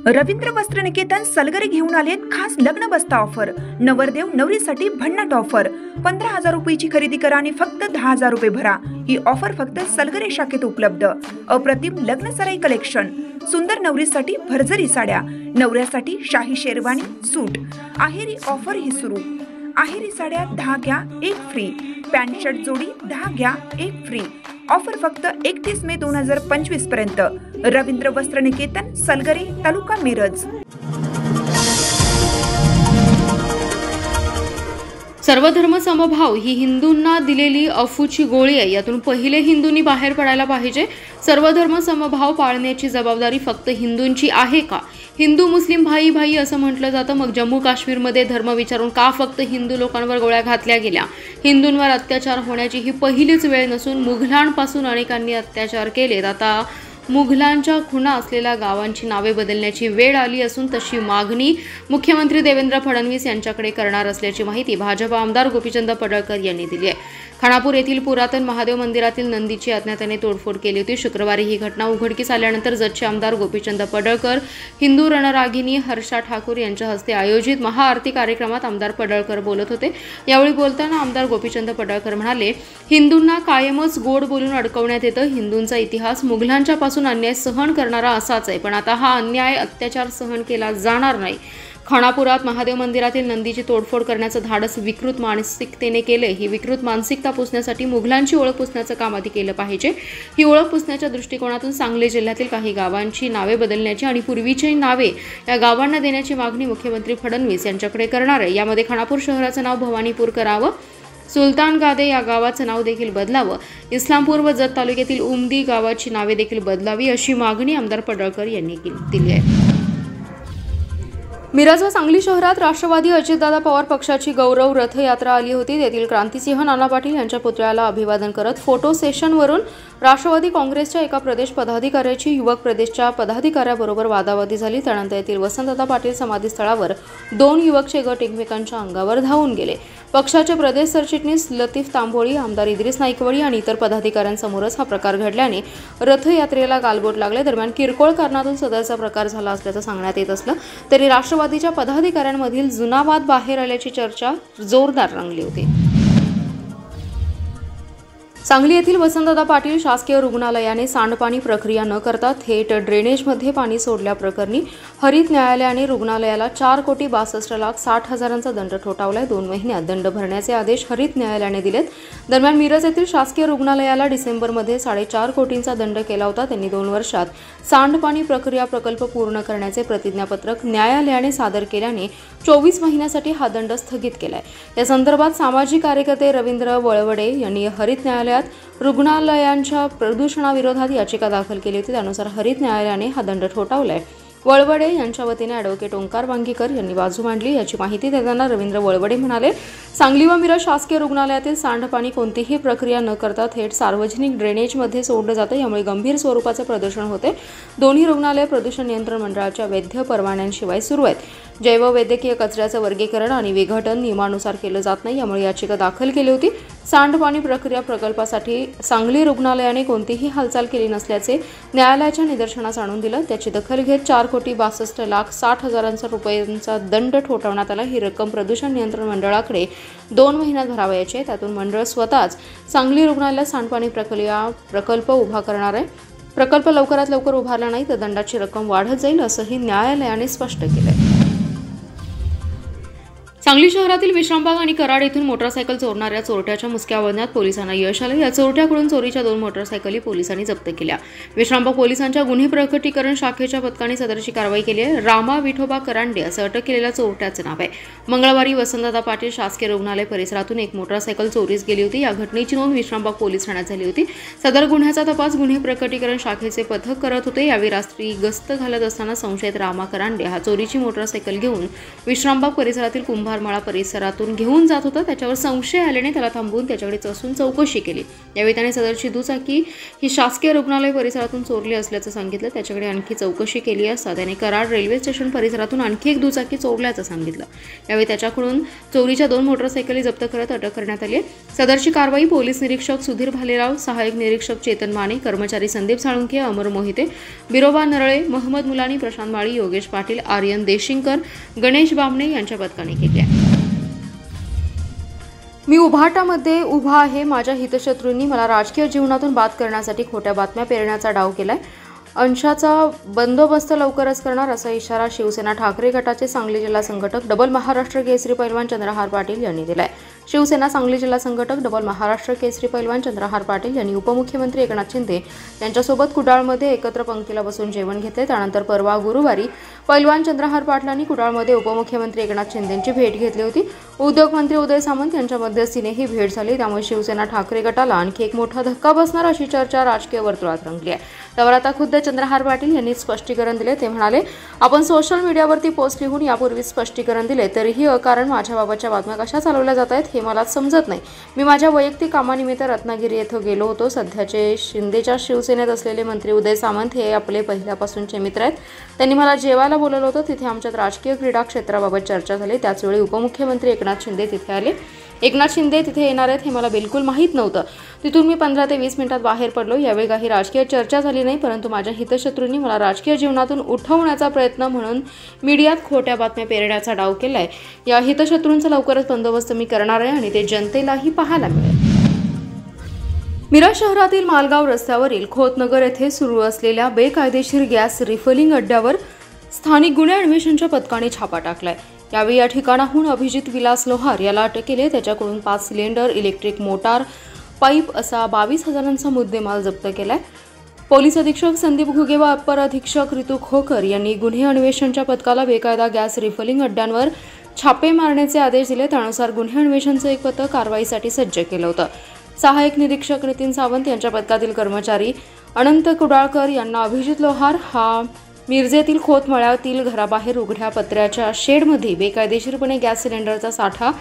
रवींद्र वस्त्र निकेतन सलगरे घेऊन आलेत खास लग्न बस्ता ऑफर। नवरदेव नवरीसाठी भन्नाट ऑफर। 15,000 रुपयाची खरेदी करा आणि फक्त 10,000 रुपये भरा। ही ऑफर फक्त सलगरे शाखेत उपलब्ध। अप्रतिम लग्न सराई कलेक्शन, सुंदर नवरीसाठी भरजरी साड्या, नवऱ्यासाठी शाही शेरवानी सूट। आहेरी ऑफर ही सुरू। आहेरी साड्या 10 घ्या 1 फ्री। पॅन्ट शर्ट जोडी 10 घ्या 1 फ्री। ऑफर फक्त 31 मे 2025 पर्यंत। रवींद्र वस्त्र निकेतन सलगरे, तालुका मिरज। सर्वधर्म समभाव ही हिंदूंना दिलेली अफूची गोळी आहे। यातून पहिले हिंदूंनी बाहेर पडायला पाहिजे। सर्वधर्म समभाव पाळण्याची जबाबदारी फक्त हिंदूंची आहे का? हिंदू मुस्लिम भाई भाई असं म्हटलं जातं, मग जम्मू काश्मीरमध्ये धर्म विचारून का फक्त हिंदू लोकांवर गोळ्या घातल्या गेल्या? हिंदूंवर अत्याचार होण्याची ही पहिलीच वेळ नसून मुघलांपासून अनेकांनी अत्याचार केलेत। आता मुघलांच्या खुणा असलेल्या गावांची नावे बदलण्याची वेळ आली असून तशी मागणी मुख्यमंत्री देवेंद्र फडणवीस यांच्याकडे करणार असल्याची माहिती भाजप आमदार गोपीचंद पडळकर यांनी दिली आहे। खानापूर येथील पुरातन महादेव मंदिरातील नंदीची अज्ञाताने तोडफोड केली होती। शुक्रवारी ही घटना उघडकीस आल्यानंतर जतचे आमदार गोपीचंद पडळकर, हिंदू रणरागिनी हर्षा ठाकूर यांच्या हस्ते आयोजित महाआरती कार्यक्रमात आमदार पडळकर बोलत होते। यावेळी बोलताना आमदार गोपीचंद पडळकर म्हणाले, हिंदूंना कायमच गोड बोलून अडकवण्यात येतं। हिंदूंचा इतिहास मुघलांच्या पासून अन्याय सहन करणारा असाच आहे, पण आता हा अन्याय अत्याचार सहन केला जाणार नाही। खानापुरात महादेव मंदिरातील नंदीची तोडफोड करण्याचं धाडस विकृत मानसिकतेने केले। ही विकृत मानसिकता पुसण्यासाठी मुघलांची ओळख पुसण्याचं काम आधी केलं पाहिजे। ही ओळख पुसण्याच्या दृष्टिकोनातून सांगली जिल्ह्यातील काही गावांची नावे बदलण्याची आणि पूर्वीची नावे या गावांना देण्याची मागणी मुख्यमंत्री फडणवीस यांच्याकडे करणार आहे। यामध्ये खानापूर शहराचं नाव भवानीपूर करावं, सुलतान गादे या गावाचं नाव देखील बदलावं, इस्लामपूर व जत तालुक्यातील उमदी गावाची नावे देखील बदलावी, अशी मागणी आमदार पडळकर यांनी दिली आहे। मिरज व सांगली शहरात राष्ट्रवादी अजितदादा पवार पक्षाची गौरव रथयात्रा आली होती। तेथील क्रांतिसिंह नाना पाटील यांच्या पुतळ्याला अभिवादन करत फोटो सेशनवरून राष्ट्रवादी काँग्रेसच्या एका प्रदेश पदाधिकाऱ्याची युवक प्रदेशच्या पदाधिकाऱ्याबरोबर वादावादी झाली। त्यानंतर येथील वसंतदादा पाटील समाधीस्थळावर 2 युवकचे गट एकमेकांच्या अंगावर धावून गेले। पक्षाचे प्रदेश सरचिटणीस लतीफ तांबोळी, आमदार इद्रिस नाईकवडी आणि इतर पदाधिकाऱ्यांसमोरच हा प्रकार घडल्याने रथयात्रेला गालबोट लागले। दरम्यान किरकोळ कारणातून सदरचा प्रकार झाला असल्याचं सांगण्यात येत असलं तरी राष्ट्रवादीच्या पदाधिकाऱ्यांमधील जुना वाद बाहेर आल्याची चर्चा जोरदार रंगली होती। सांगली येथील वसंतदादा पाटील शासकीय रुग्णालयाने सांडपाणी प्रक्रिया न करता थेट ड्रेनेजमध्ये पाणी सोडल्याप्रकरणी हरित न्यायालयाने रुग्णालयाला 4,62,60,000चा दंड ठोठावलाय। 2 महिन्यात दंड भरण्याचे आदेश हरित न्यायालयाने दिलेत। दरम्यान मिरज येथील शासकीय रुग्णालयाला डिसेंबरमध्ये 4.5 कोटींचा दंड केला होता। त्यांनी 2 वर्षात सांडपाणी प्रक्रिया प्रकल्प पूर्ण करण्याचे प्रतिज्ञापत्रक न्यायालयाने सादर केल्याने 24 महिन्यासाठी हा दंड स्थगित केलाय। या संदर्भात सामाजिक कार्यकर्ते रवींद्र वळवडे यांनी हरित न्यायालयात रुग्णालयांच्या प्रदूषणाविरोधात याचिका दाखल केली होती। त्यानुसार हरित न्यायालयाने हा दंड ठोठावलाय। वळवडे यांच्या वतीने ॲडव्होकेट ओंकार वांगीकर यांनी बाजू मांडली। याची माहिती देताना रवींद्र वळवडे म्हणाले, सांगली व मिरज शासकीय रुग्णालयातील सांडपाणी कोणतीही प्रक्रिया न करता थेट सार्वजनिक ड्रेनेजमध्ये सोडलं जातं। यामुळे गंभीर स्वरूपाचे प्रदूषण होते। दोन्ही रुग्णालय प्रदूषण नियंत्रण मंडळाच्या वैध परवान्यांशिवाय सुरू आहेत। जैववैद्यकीय कचऱ्याचं वर्गीकरण आणि विघटन नियमानुसार केलं जात नाही, यामुळे याचिका दाखल केली होती। सांडपाणी प्रक्रिया प्रकल्पासाठी सांगली रुग्णालयाने कोणतीही हालचाल केली नसल्याचे न्यायालयाच्या निदर्शनास आणून दिलं। त्याची दखल घेत 4,62,60,000 रुपयांचा दंड ठोठावण्यात आला। ही रक्कम प्रदूषण नियंत्रण मंडळाकडे 2 महिन्यात भरावयाची आहे। त्यातून मंडळ स्वतःच सांगली रुग्णालयात सांडपाणी प्रकल्प उभा करणार आहे। प्रकल्प लवकरात लवकर उभारला नाही तर दंडाची रक्कम वाढत जाईल, असंही न्यायालयाने स्पष्ट केलंय। सांगली शहरातील विश्रामबाग आणि कराड येथून मोटारसायकल चोरणाऱ्या चोरट्याच्या मुसक्या वळण्यात पोलिसांना यश आलं। या चोरट्याकडून चोरीच्या 2 मोटारसायकली पोलिसांनी जप्त केल्या। विश्रामबाग पोलिसांच्या गुन्हे प्रकटीकरण शाखेच्या पथकाने सदरची कारवाई केली आहे। रामा विठोबा करांडे असं अटक केलेल्या चोरट्याचं नाव आहे। मंगळवारी वसंतदादा पाटील शासकीय रुग्णालय परिसरातून एक मोटारसायकल चोरीस गेली होती। या घटनेची नोंद विश्रामबाग पोलीस ठाण्यात झाली होती। सदर गुन्ह्याचा तपास गुन्हे प्रकटीकरण शाखेचे पथक करत होते। यावेळी रात्री गस्त घालत असताना संशयित रामा करांडे हा चोरीची मोटारसायकल घेऊन विश्रामबाग परिसरातील कुंभार तुषारमाळा परिसरातून घेऊन जात होता. त्याच्यावर संशय आल्याने त्याला थांबवून त्याच्याकडे चसून चौकशी केली. यावेळी त्याने सदरची दुचाकी ही शासकीय रुग्णालय परिसरातून चोरली असल्याचं सांगितलं. त्याच्याकडे आणखी चौकशी केली असता त्याने कराड रेल्वे स्टेशन परिसरातून आणखी एक दुचाकी चोरल्याचं सांगितलं. यावेळी त्याच्याकडून चोरीच्या 2 मोटरसायकली जप्त करत अटक करण्यात आली. सदरची कारवाई पोलीस निरीक्षक सुधीर भालेराव, सहाय्यक निरीक्षक चेतन माने, कर्मचारी संदीप साळुंखे, अमर मोहिते, बिरोबा नरळे, मोहम्मद मुलानी, प्रशांत माळी, योगेश पाटील, आर्यन देशिंकर, गणेश बामणे यांच्या पथकाने केली आहे. मी उभाटामध्ये उभा आहे. माझ्या हितशत्रूंनी मला राजकीय जीवनातून बाद करण्यासाठी खोट्या बातम्या पेरण्याचा डाव केलाय. अंशाचा बंदोबस्त लवकरच करणार असा इशारा शिवसेना ठाकरे गटाचे सांगली जिल्हा संघटक डबल महाराष्ट्र केसरी पैलवान चंद्रहार पाटील यांनी दिलाय. शिवसेना सांगली जिल्हा संघटक डबल महाराष्ट्र केसरी पैलवान चंद्रहार पाटील यांनी उपमुख्यमंत्री एकनाथ शिंदे यांच्यासोबत कुडाळमध्ये एकत्र पंक्तीला बसून जेवण घेतले. त्यानंतर परवा गुरुवारी पैलवान चंद्रहार पाटलांनी कुडाळमध्ये उपमुख्यमंत्री एकनाथ शिंदेंची भेट घेतली होती. उद्योगमंत्री उदय सामंत यांच्या मध्यस्थीने ही भेट झाली. त्यामुळे शिवसेना ठाकरे गटाला आणखी एक मोठा धक्का बसणार अशी चर्चा राजकीय वर्तुळात रंगली आहे. त्यावर आता खुद्द चंद्रहार पाटील यांनी स्पष्टीकरण दिले. ते म्हणाले, आपण सोशल मीडियावरती पोस्ट लिहून यापूर्वी स्पष्टीकरण दिले, तरीही अकारण माझ्याबाबतच्या बातम्या कशा चालवल्या जात आहेत हे मला समजत नाही. मी माझ्या वैयक्तिक कामानिमित्त रत्नागिरी येथे गेलो होतो. सध्याचे शिंदेच्या शिवसेनेत असलेले मंत्री उदय सामंत हे आपले पहिल्यापासूनचे मित्र आहेत. त्यांनी मला जेवायला बोलवलं होतं. तिथे आमच्यात राजकीय क्रीडा क्षेत्राबाबत चर्चा झाली. त्याचवेळी उपमुख्यमंत्री एकनाथ शिंदे तिथे आले. एकनाथ शिंदे तिथे येणार आहेत हे मला बिलकुल माहीत नव्हतं. तिथून मी 15 ते 20 मिनिटात बाहेर पडलो. यावेळी काही राजकीय चर्चा झाली नाही, परंतु माझ्या हितशत्रूंनी मला राजकीय जीवनातून उठवण्याचा प्रयत्न म्हणून मीडियात खोट्या बातम्या पेरण्याचा डाव केलाय. या हितशत्रूंचा लवकरच बंदोबस्त मी करणार आहे आणि ते जनतेलाही पाहायला मिळेल. मिरज शहरातील मालगाव रस्त्यावरील खोतनगर येथे सुरू असलेल्या बेकायदेशीर गॅस रिफिलिंग अड्ड्यावर स्थानिक गुन्हे अन्वेषणच्या पथकाने छापा टाकलाय. यावेळी या ठिकाणाहून अभिजित विलास लोहार याला अटक केली. त्याच्याकडून 5 सिलेंडर, इलेक्ट्रिक मोटार, पाईप असा 22,000चा मुद्देमाल जप्त केलाय. पोलीस अधीक्षक संदीप घुगे व अपर अधीक्षक ऋतू खोकर यांनी गुन्हे अन्वेषणच्या पथकाला बेकायदा गॅस रिफिलिंग अड्ड्यांवर छापे मारण्याचे आदेश दिले. त्यानुसार गुन्हे अन्वेषणचं एक पथक कारवाईसाठी सज्ज केलं होतं. सहाय्यक निरीक्षक नितीन सावंत यांच्या पथकातील कर्मचारी अनंत कुडाळकर यांना अभिजित लोहार हा मिरजेतील खोतमळ्यातील घराबाहेर उघड्या पत्र्याच्या शेडमध्ये बेकायदेशीरपणे गॅस सिलेंडरचा साठा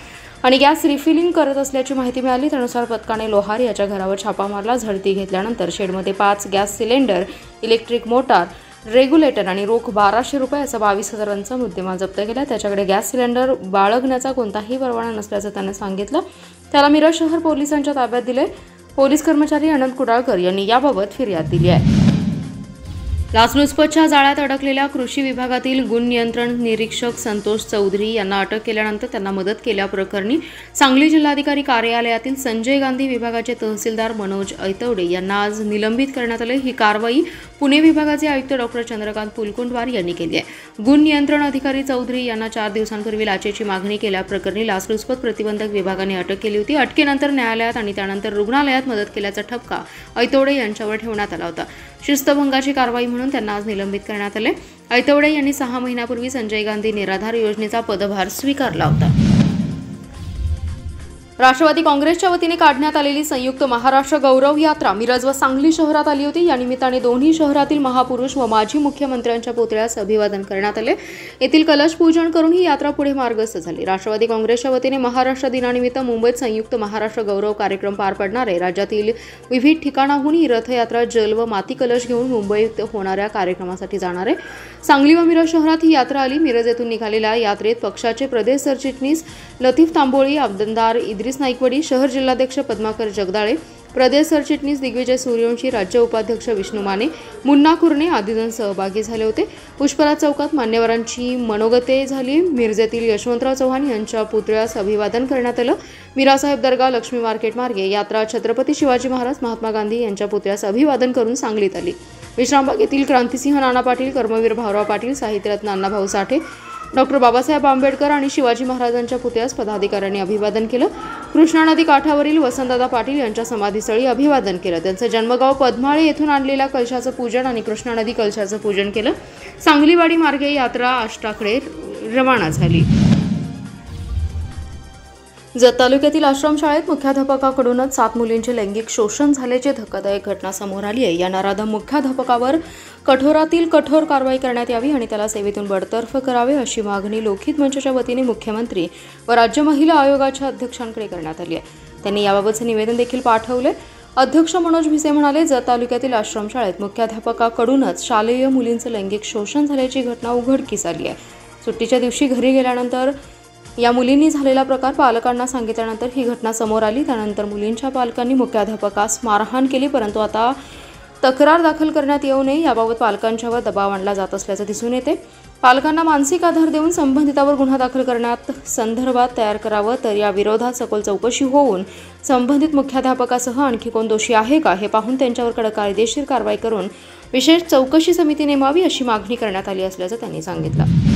आणि गॅस रिफिलिंग करत असल्याची माहिती मिळाली. त्यानुसार पथकाने लोहार याच्या घरावर छापा मारला. झडती घेतल्यानंतर शेडमध्ये 5 gas cylinder, electric motor, regulator आणि रोख 1200 रुपये असा 22,000चा मुद्देमाल जप्त केला. त्याच्याकडे गॅस सिलेंडर बाळगण्याचा कोणताही परवाना नसल्याचं त्याने सांगितलं. त्याला मिरज शहर पोलिसांच्या ताब्यात दिले. पोलीस कर्मचारी अनंत कुडाळकर यांनी याबाबत फिर्याद दिली आहे. लाचलुचपतच्या जाळ्यात अडकलेल्या कृषी विभागातील गुण नियंत्रण निरीक्षक संतोष चौधरी यांना अटक केल्यानंतर त्यांना मदत केल्याप्रकरणी सांगली जिल्हाधिकारी कार्यालयातील संजय गांधी विभागाचे तहसीलदार मनोज ऐतवडे यांना आज निलंबित करण्यात आले. ही कारवाई पुणे विभागाचे आयुक्त डॉक्टर चंद्रकांत पुलकुंडवार यांनी केली आहे. गुण नियंत्रण अधिकारी चौधरी यांना 4 दिवसांपूर्वी लाचेची मागणी केल्याप्रकरणी लाचलुचपत प्रतिबंधक विभागाने अटक केली होती. अटकेनंतर न्यायालयात आणि त्यानंतर रुग्णालयात मदत केल्याचा ठपका ऐतवडे यांच्यावर ठेवण्यात आला होता. शिस्तभंगाची कारवाई म्हणून त्यांना आज निलंबित करण्यात आले. ऐतवडे यांनी 6 महिन्यापूर्वी संजय गांधी निराधार योजनेचा पदभार स्वीकारला होता. राष्ट्रवादी काँग्रेसच्या वतीने काढण्यात आलेली संयुक्त महाराष्ट्र गौरव यात्रा मिरज व सांगली शहरात आली होती. या निमित्ताने दोन्ही शहरातील महापुरुष व माजी मुख्यमंत्र्यांच्या पुतळ्यास अभिवादन करण्यात आले. येथील कलश पूजन करून ही यात्रा पुढे मार्गस्थ झाली. राष्ट्रवादी काँग्रेसच्या वतीने महाराष्ट्र दिनानिमित्त मुंबईत संयुक्त महाराष्ट्र गौरव कार्यक्रम पार पडणार आहे. राज्यातील विविध ठिकाणाहून ही रथयात्रा जल व माती कलश घेऊन मुंबईत होणाऱ्या कार्यक्रमासाठी जाणार आहे. सांगली व मिरज शहरात ही यात्रा आली. मिरज येथून निघालेल्या यात्रेत पक्षाचे प्रदेश सरचिटणीस लतीफ तांबोळी, आमदार इद्रिस नाईकवडी, शहर जिल्हाध्यक्ष पद्माकर जगदाळे, प्रदेश सरचिटणीस दिग्विजय सूर्यवंशी, राज्य उपाध्यक्ष विष्णू माने, मुन्ना कुर्णे आदी जण सहभागी झाले होते. पुष्पराज चौकात मान्यवरांची मनोगते झाली. मिरजेतील यशवंतराव चव्हाण यांच्या पुतळ्यास अभिवादन करण्यात आलं. मीरासाहेब दर्गा, लक्ष्मी मार्केट मार्गे यात्रा छत्रपती शिवाजी महाराज, महात्मा गांधी यांच्या पुतळ्यास अभिवादन करून सांगलीत आली. विश्रामबाग येथील क्रांतिसिंह नाना पाटील, कर्मवीर भाऊराव पाटील, साहित्यरत्न अण्णाभाऊ साठे, डॉक्टर बाबासाहेब आंबेडकर आणि शिवाजी महाराजांच्या पुतळ्यास पदाधिकाऱ्यांनी अभिवादन केलं. कृष्णा नदी काठावरील वसंतदादा पाटील यांच्या समाधीस्थळी अभिवादन केलं. त्यांचं जन्मगाव पद्माळे येथून आणलेल्या कलशाचं पूजन आणि कृष्णा नदी कलशाचं पूजन केलं. सांगलीवाडी मार्गे यात्रा आष्टाकडे रवाना झाली. जत तालुक्यातील आश्रमशाळेत मुख्याध्यापकाकडूनच 7 मुलींचे लैंगिक शोषण झाल्याची धक्कादायक घटना समोर आली आहे। या नराधम मुख्याध्यापकावर कठोरातील कठोर कारवाई करण्यात यावी आणि त्याला सेवेतून बडतर्फ करावे अशी मागणी लोकहित मंचाच्या वतीने मुख्यमंत्री व राज्य महिला आयोगाच्या अध्यक्षांकडे करण्यात आली आहे। त्यांनी याबाबतचे निवेदन देखील पाठवले। अध्यक्ष मनोज भिसे म्हणाले, जत तालुक्यातील आश्रमशाळेत मुख्याध्यापकाकडूनच शालेय मुलींचे लैंगिक शोषण झाल्याची घटना उघडकीस आली आहे। सुट्टीच्या दिवशी घरी गेल्यानंतर या मुलींनी झालेला प्रकार पालकांना सांगितल्यानंतर ही घटना समोर आली। त्यानंतर मुलींच्या पालकांनी मुख्याध्यापकास मारहाण केली, परंतु आता तक्रार दाखल करण्यात येऊ नये याबाबत पालकांच्यावर दबाव आणला जात असल्याचे दिसून येते। पालकांना मानसिक आधार देऊन संबंधितावर गुन्हा दाखल करण्यात संदर्भात तयार करावं, तर या विरोधात सखोल चौकशी होऊन संबंधित मुख्याध्यापकासह आणखी कोण दोषी आहे का हे पाहून त्यांच्यावर कडक कायदेशीर कारवाई करून विशेष चौकशी समिती नेमावी अशी मागणी करण्यात आली असल्याचं त्यांनी सांगितलं।